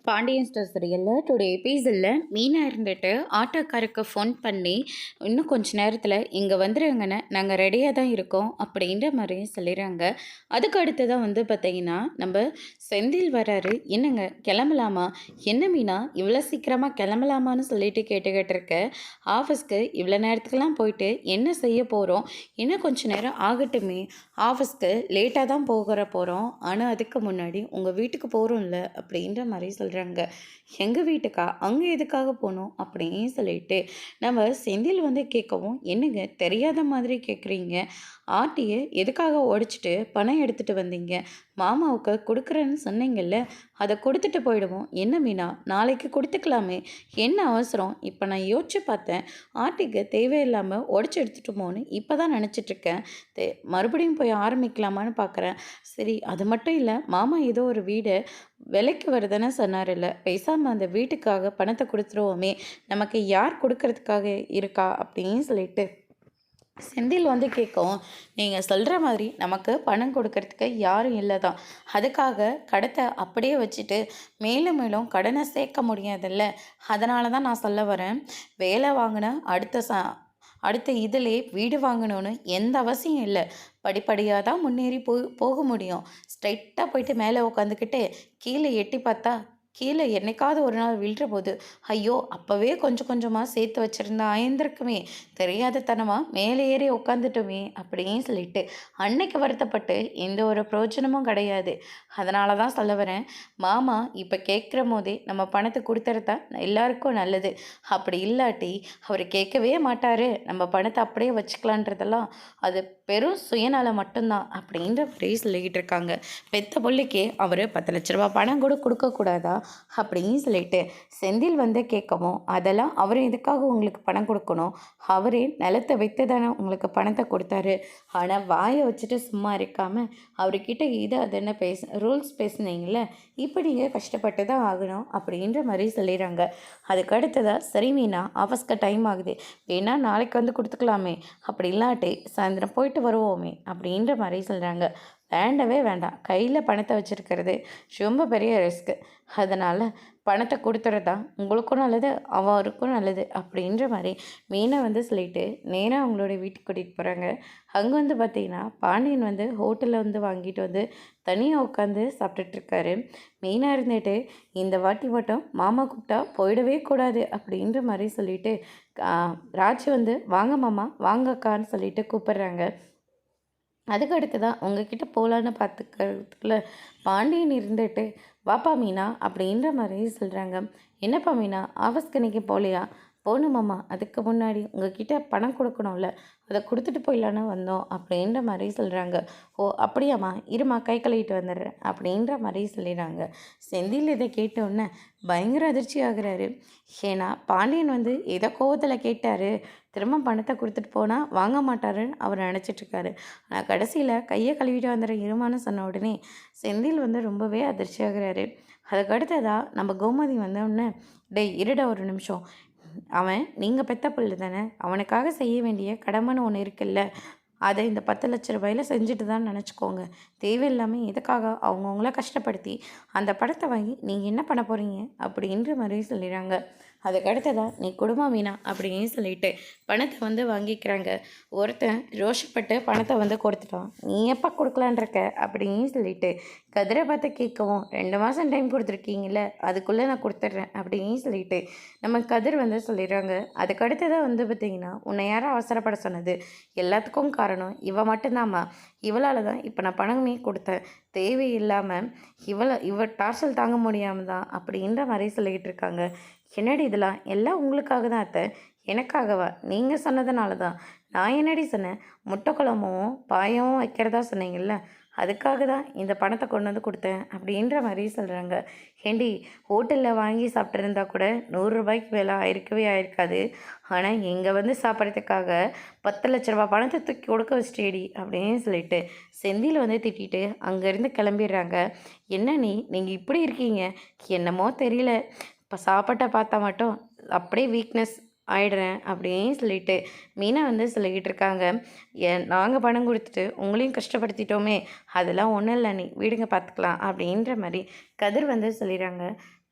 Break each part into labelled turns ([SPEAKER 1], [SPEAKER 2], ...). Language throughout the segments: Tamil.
[SPEAKER 1] பாண்டியன் ஸ்டோர் சீரியலில் டுடே எபிசோடில் மீனா இருந்துட்டு ஆட்டோக்காருக்கு ஃபோன் பண்ணி இன்னும் கொஞ்ச நேரத்தில் இங்கே வந்துடுங்கண்ணே, நாங்கள் ரெடியாக தான் இருக்கோம் அப்படின்ற மாதிரியும் சொல்லிடுறாங்க. அதுக்கு அடுத்து தான் பார்த்தீங்கன்னா நம்ம செந்தில் வராரு. என்னங்க கிளம்பலாமா? என்ன மீனா இவ்வளோ சீக்கிரமாக கிளம்பலாமான்னு சொல்லிட்டு கேட்டுக்கிட்டு இருக்க. ஆஃபீஸ்க்கு இவ்வளோ நேரத்துக்கெலாம் போயிட்டு என்ன செய்ய போகிறோம்? இன்னும் கொஞ்சம் நேரம் ஆகட்டுமே, ஆஃபீஸ்க்கு லேட்டாக தான் போகிறோம், ஆனால் அதுக்கு முன்னாடி உங்கள் வீட்டுக்கு போகிறோம்ல அப்படின்ற மாதிரி சொல்கிறாங்க. எங்கள் வீட்டுக்கா? அங்கே எதுக்காக போகணும் அப்படின்னு சொல்லிட்டு நம்ம செந்தில் கேட்கவும், என்னங்க தெரியாத மாதிரி கேட்குறீங்க, ஆட்டியை எதுக்காக உடைச்சிட்டு பணம் எடுத்துகிட்டு வந்தீங்க? மாமாவுக்கு கொடுக்குறேன்னு சொன்னீங்கல்ல, அதை கொடுத்துட்டு போயிடுவோம். என்ன மீனா, நாளைக்கு கொடுத்துக்கலாமே, என்ன அவசரம்? இப்போ நான் யோசிச்சு பார்த்தேன், ஆட்டிக்கு தேவையில்லாமல் உடச்சி எடுத்துட்டோமோன்னு இப்போ தான் நினச்சிட்ருக்கேன். மறுபடியும் போய் ஆரம்பிக்கலாமான்னு பார்க்குறேன். சரி, அது மட்டும் இல்லை, மாமா ஏதோ ஒரு வீடு விலைக்கு வருதுன்னு சொன்னார்ல, பேசாமல் அந்த வீட்டுக்காக பணத்தை கொடுத்துருவோமே, நமக்கு யார் கொடுக்கறதுக்காக இருக்கா அப்படின்னு சொல்லிட்டு செந்தில் கேட்கவும், நீங்கள் சொல்கிற மாதிரி நமக்கு பணம் கொடுக்கறதுக்கு யாரும் இல்லை தான், அதுக்காக கடத்தை அப்படியே வச்சுட்டு மேலும் மேலும் கடனை சேர்க்க முடியாதுல்ல, அதனால தான் நான் சொல்ல வரேன், வேலை வாங்கின அடுத்த இதிலே வீடு வாங்கணும்னு எந்த அவசியம் இல்லை, படிப்படியாக தான் முன்னேறி போக முடியும். ஸ்ட்ரைட்டாக போயிட்டு மேலே உட்காந்துக்கிட்டு கீழே எட்டி பார்த்தா கீழே என்னைக்காவது ஒரு நாள் விழுற போது, ஐயோ அப்போவே கொஞ்சம் கொஞ்சமாக சேர்த்து வச்சுருந்தா ஆயிருந்திருக்குமே, தெரியாத தனமாக மேலே ஏறி உட்காந்துட்டோமே அப்படின்னு சொல்லிட்டு அன்னைக்கு வருத்தப்பட்டு எந்த ஒரு பிரயோஜனமும் கிடையாது. அதனால தான் சொல்ல வரேன், மாமா இப்போ கேட்குற போதே நம்ம பணத்தை கொடுத்துறதா எல்லாருக்கும் நல்லது. அப்படி இல்லாட்டி அவர் கேட்கவே மாட்டார், நம்ம பணத்தை அப்படியே வச்சுக்கலான்றதெல்லாம் அது பெரும் சுயநலம் மட்டும்தான் அப்படின்ற மாதிரி சொல்லிக்கிட்டு இருக்காங்க. பெத்த பிள்ளைக்கு அவர் 10 லட்ச ரூபா பணம் கூட கொடுக்கக்கூடாதா அப்படின்னு சொல்லிட்டு செந்தில் கேட்கவும், அதெல்லாம் அவர் எதுக்காக உங்களுக்கு பணம் கொடுக்கணும்? அவரே நிலத்தை வைத்து தானே உங்களுக்கு பணத்தை கொடுத்தாரு. ஆனால் வாயை வச்சுட்டு சும்மா இருக்காமல் அவர்கிட்ட இது அது என்ன ரூல்ஸ் பேசுனீங்கள, இப்போ நீங்கள் கஷ்டப்பட்டு தான் ஆகணும் அப்படின்ற மாதிரி சொல்லிடுறாங்க. அதுக்கு அடுத்ததாக, சரி மீனா, ஆஃபீஸ்க்கு டைம் ஆகுது, வேணா நாளைக்கு கொடுத்துக்கலாமே, அப்படி இல்லாட்டி சாயந்தரம் போயிட்டு வருவோமே அப்படின்ற மாதிரி சொல்கிறாங்க. வேண்டவே வேண்டாம், கையில் பணத்தை வச்சுருக்கிறது ரொம்ப பெரிய ரிஸ்க்கு, அதனால் பணத்தை கொடுத்துறதா உங்களுக்கும் நல்லது, அவருக்கும் நல்லது அப்படின்ற மாதிரி மீனை சொல்லிட்டு நேராக அவங்களோட வீட்டுக்கு கூட்டிகிட்டு போகிறாங்க. அங்கே பார்த்தீங்கன்னா பாண்டியன் ஹோட்டலில் வாங்கிட்டு தனியாக உட்காந்து சாப்பிட்டுட்ருக்காரு. மீனாக இருந்துட்டு, இந்த வாட்டி மட்டும் மாமா கூப்பிட்டா போயிடவே கூடாது அப்படின்ற மாதிரி சொல்லிட்டு ராஜ் வாங்க மாமா, வாங்க அக்கான்னு சொல்லிட்டு கூப்பிட்றாங்க. அதுக்கு அடுத்து தான் உங்ககிட்ட போகலான்னு பார்த்துக்கிறதுக்குள்ள பாண்டியன் இருந்துட்டு, வாப்பா மீனா அப்படின்ற மாதிரி சொல்கிறாங்க. என்னப்பா மீனா, ஆஃபீஸ்க்கு இன்றைக்கி போகலையா? போகணுமாம்மா, அதுக்கு முன்னாடி உங்ககிட்ட பணம் கொடுக்கணும்ல, அதை கொடுத்துட்டு போயிடலான்னு வந்தோம் அப்படின்ற மாதிரி சொல்கிறாங்க. ஓ அப்படியாம்மா, இருமா கை கழுவிட்டு வந்துடுறேன் அப்படின்ற மாதிரி சொல்லிடுறாங்க. செந்தில் இதை கேட்டோன்னே பயங்கர அதிர்ச்சி ஆகுறாரு. ஏன்னா பாண்டியன் ஏதோ கோவத்தில் கேட்டார், திரும்ப பணத்தை கொடுத்துட்டு போனால் வாங்க மாட்டாருன்னு அவர் நினச்சிட்ருக்காரு. ஆனால் கடைசியில் கையை கழுவிட்டு வந்துடுற இருமான்னு சொன்ன உடனே செந்தில் ரொம்பவே அதிர்ச்சி ஆகுறாரு. அதுக்கு அடுத்ததாக நம்ம கோமதி வந்தோடனே, டேய் இருடா ஒரு நிமிஷம், அவன் நீங்கள் பெத்த பிள்ளை தானே, அவனுக்காக செய்ய வேண்டிய கடமைன்னு ஒன்று இருக்குல்ல, அதை இந்த 10 லட்ச ரூபாயில் செஞ்சுட்டு தான் நினச்சிக்கோங்க. தேவையில்லாமல் எதுக்காக அவங்கவுங்கள கஷ்டப்படுத்தி அந்த படத்தை வாங்கி நீங்கள் என்ன பண்ண போகிறீங்க அப்படின்ற மாதிரி சொல்லிடுறாங்க. அதுக்கு அடுத்ததாக, நீ குடும்பம் வீணா அப்படின்னு சொல்லிட்டு பணத்தை வாங்கிக்கிறாங்க. ஒருத்தன் ரோஷப்பட்டு பணத்தை கொடுத்துட்டான், நீ எப்போ கொடுக்கலான்ருக்க அப்படின்னு சொல்லிட்டு கதிரை பார்த்து கேட்கவும், 2 மாதம் டைம் கொடுத்துருக்கீங்கள, அதுக்குள்ளே நான் கொடுத்துட்றேன் அப்படின்னு சொல்லிட்டு நம்ம கதிர் சொல்லிடுறாங்க. அதுக்கு அடுத்ததாக பார்த்திங்கன்னா, உன்னை யாரும் அவசரப்பட சொன்னது? எல்லாத்துக்கும் காரணம் இவ மட்டும்தாம்மா, இவளால் தான் இப்போ நான் பணமே கொடுத்தேன், தேவையில்லாமல் இவ டார்ச்சல் தாங்க முடியாமல் தான் அப்படின்ற மாதிரி சொல்லிக்கிட்டு இருக்காங்க. என்னடி இதெல்லாம் எல்லாம் உங்களுக்காக தான் அத்தை, எனக்காகவா? நீங்கள் சொன்னதுனால தான். நான் என்னடி சொன்னேன்? முட்டை குழம்பும் பாயமும் வைக்கிறதா சொன்னீங்கல்ல, அதுக்காக தான் இந்த பணத்தை கொண்டு கொடுத்தேன் அப்படின்ற மாதிரி சொல்கிறாங்க. ஏண்டி, ஹோட்டலில் வாங்கி சாப்பிட்ருந்தா கூட 100 ரூபாய்க்கு மேலே ஆயிருக்காது, ஆனால் இங்கே சாப்பிட்றதுக்காக 10 லட்ச ரூபா பணத்தை தூக்கி கொடுக்க வச்சிட்டேடி அப்படின்னு சொல்லிட்டு செந்தில் திட்டிட்டு அங்கேருந்து கிளம்பிடுறாங்க. என்ன நீங்கள் இப்படி இருக்கீங்க, என்னமோ தெரியல, இப்போ சாப்பாட்டை பார்த்தா மட்டும் அப்படியே வீக்னஸ் ஆயிடுறேன் அப்படின்னு சொல்லிட்டு மீனா சொல்லிக்கிட்டு இருக்காங்க. நாங்கள் பணம் கொடுத்துட்டு உங்களையும் கஷ்டப்படுத்திட்டோமே, அதெல்லாம் ஒன்றும் இல்லை, நீ வீடுங்க பார்த்துக்கலாம் அப்படின்ற மாதிரி கதிர் சொல்லிடுறாங்க.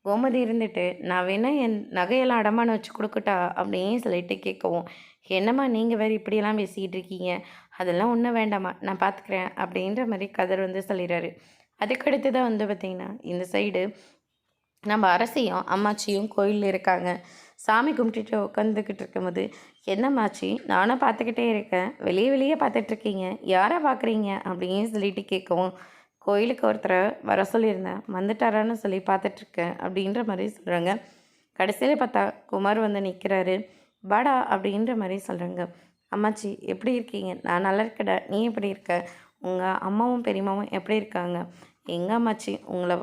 [SPEAKER 1] கோமதி இருந்துட்டு, "நான் வேணா என் நகையெல்லாம் அடமானம் வச்சு குடுக்கட்டா?" அப்படின்னு சொல்லிட்டு கேட்கவும், "என்னம்மா நீங்க வேற இப்படியெல்லாம் பேசிக்கிட்டு இருக்கீங்க? அதெல்லாம் ஒண்ணும் வேண்டாம்மா, நான் பார்த்துக்கிறேன்." அப்படின்ற மாரி கதிர் வந்து சொல்லிறாரு. அதுக்கடுத்து தான் வந்து பார்த்தீங்கன்னா, இந்த சைடு நம்ம அரசியும், அம்மாச்சியும் கோயில்ல இருக்காங்க. சாமி கும்பிட்டுட்டு உட்காந்துக்கிட்டு இருக்கும்போது, "என்னம்மாச்சி, நானும் பார்த்துக்கிட்டே இருக்கேன். வெளிய வெளிய பார்த்துட்ருக்கீங்க. யார பார்க்குறீங்க?" அப்படின்னு சொல்லிட்டு கேட்கவும், "கோயிலுக்கு ஒருத்தர வர சொல்லியிருந்தேன். வந்துட்டாரான்னு சொல்லி பார்த்துட்ருக்கேன்." அப்படின்ற மாரி சொல்கிறாங்க. கடைசியில பார்த்தா குமார் வந்து நிற்கிறாரு. "வாடா" அப்படின்ற மாரி சொல்கிறாங்க. "அம்மாச்சி எப்படி இருக்கீங்க?" "நான் நல்லா இருக்கேன்டா. நீ எப்படி இருக்க? உங்க அம்மாவும், பெரியம்மாவும் எப்படி இருக்காங்க?" "எங்க அம்மாச்சி உங்கள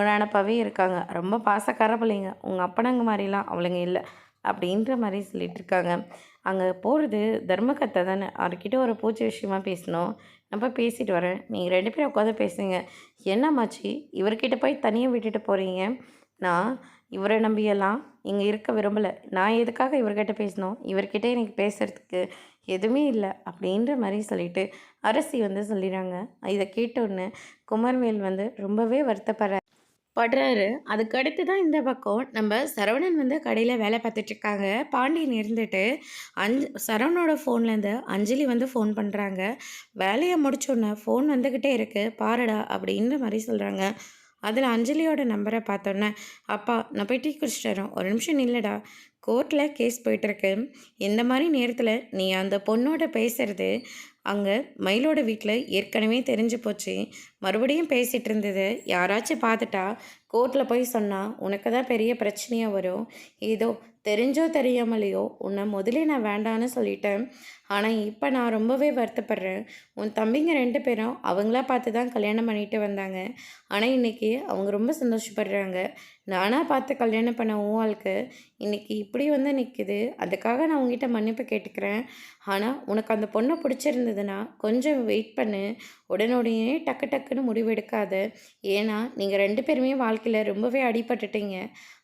[SPEAKER 1] நெனப்பாவே இருக்காங்க. ரொம்ப பாசக்கார பிள்ளைங்க. உங்க அப்பனங்க மாரிலாம் அவளுங்க இல்ல." அப்படின்ற மாரி சொல்லிட்டுருக்காங்க. "அங்க போறது தர்மகர்த்தா தானே. அவர்கிட்ட ஒரு பூஜை விஷயமா பேசணும். நான் போய் பேசிட்டு வரேன். நீங்க 2 பேரும் உட்காந்து பேசுங்க." "என்னம்மாச்சி இவர்கிட்ட போய் தனியா விட்டுட்டு போறீங்க? நான் இவர நம்பியெல்லாம் இங்க இருக்க விரும்பல. நான் எதுக்காக இவர்கிட்ட பேசணும்? இவர்கிட்ட எனக்கு பேசுறதுக்கு எதுவுமே இல்ல." அப்படின்ற மாரி சொல்லிட்டு அரசி வந்து சொல்லிறாங்க. இத கேட்டோனே குமரவேல் வந்து ரொம்பவே வருத்தப்படுறாரு. அதுக்கடுத்து தான் இந்த பக்கம் நம்ம சரவணன் வந்து கடையில வேலை பார்த்துட்ருக்காங்க. பாண்டியன் இருந்துட்டு சரவணனோட ஃபோன்லேருந்து அஞ்சலி வந்து ஃபோன் பண்ணுறாங்க. வேலைய முடிச்சோனே "ஃபோன் வந்துக்கிட்டே இருக்கு பாருடா" அப்படின்ற மாரி சொல்கிறாங்க. அதில அஞ்சலியோட நம்பர பார்த்தோன்னே, "அப்பா நான் போய் டீ குடிச்சிட்டு வரேன். ஒரு நிமிஷம் நில்லுடா. கோர்ட்ல கேஸ் போயிட்டுருக்கு. இந்த மாரி நேரத்தில நீ அந்த பொண்ணோட பேசுறது அங்க மயிலோட வீட்ல ஏற்கனவே தெரிஞ்சு போச்சு. மறுபடியும் பேசிட்டு இருந்தத யாராச்சும் பார்த்துட்டா, கோர்ட்ல போய் சொன்னா உனக்கு தான் பெரிய பிரச்சனையா வரும். ஏதோ தெரிஞ்சோ தெரியாமலையோ உன்னை முதலே நான் வேண்டான்னு சொல்லிட்டேன். ஆனா இப்ப நான் ரொம்பவே வருத்தப்படுறேன். உன் தம்பிங்க 2 பேரும் அவங்களா பார்த்து தான் கல்யாணம் பண்ணிட்டு வந்தாங்க. ஆனா இன்னைக்கு அவங்க ரொம்ப சந்தோஷப்படுறாங்க. நானா பார்த்து கல்யாணம் பண்ண உன் வாழ்க்கை இன்னைக்கு இப்படி வந்து நிக்குது. அதுக்காக நான் உன்கிட்ட மன்னிப்பு கேட்டுக்கிறேன். ஆனா உனக்கு அந்த பொண்ண பிடிச்சிருந்ததுன்னா கொஞ்சம் வெயிட் பண்ணு. உடனே டக்கு டக்குன்னு முடிவெடுக்காத. ஏன்னா நீங்க 2 பேருமே வாழ்க்கையில ரொம்பவே அடிபட்டுட்டீங்க.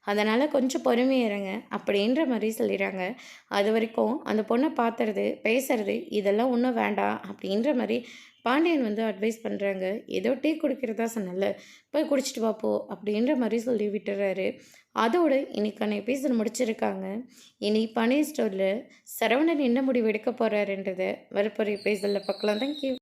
[SPEAKER 1] அதனால கொஞ்சம் பொறுமையா இருங்க." அப்படின்ற மாரி சொல்லிறாங்க. அதுவரைக்கும் அந்த பொண்ண பார்த்துறது, பேசுறது இதெல்லாம் ஒண்ணும் வேண்டாம் அப்படின்ற மாரி பாண்டியன் வந்து அட்வைஸ் பண்றாங்க. "ஏதோ டீ குடிக்கிறதா சொன்னேன்ல, போய் குடிச்சிட்டு வா போ" அப்படின்ற மாரி சொல்லி விட்டுர்றாரு. அதோட இன்னைக்கான எபிசோட் முடிச்சிருக்காங்க. இனி பனீர் ஸ்டோர்ல சரவணன் என்ன முடிவு எடுக்க போறாருன்றத வரப்போற எபிசோட்ல பார்க்கலாம். Thank you.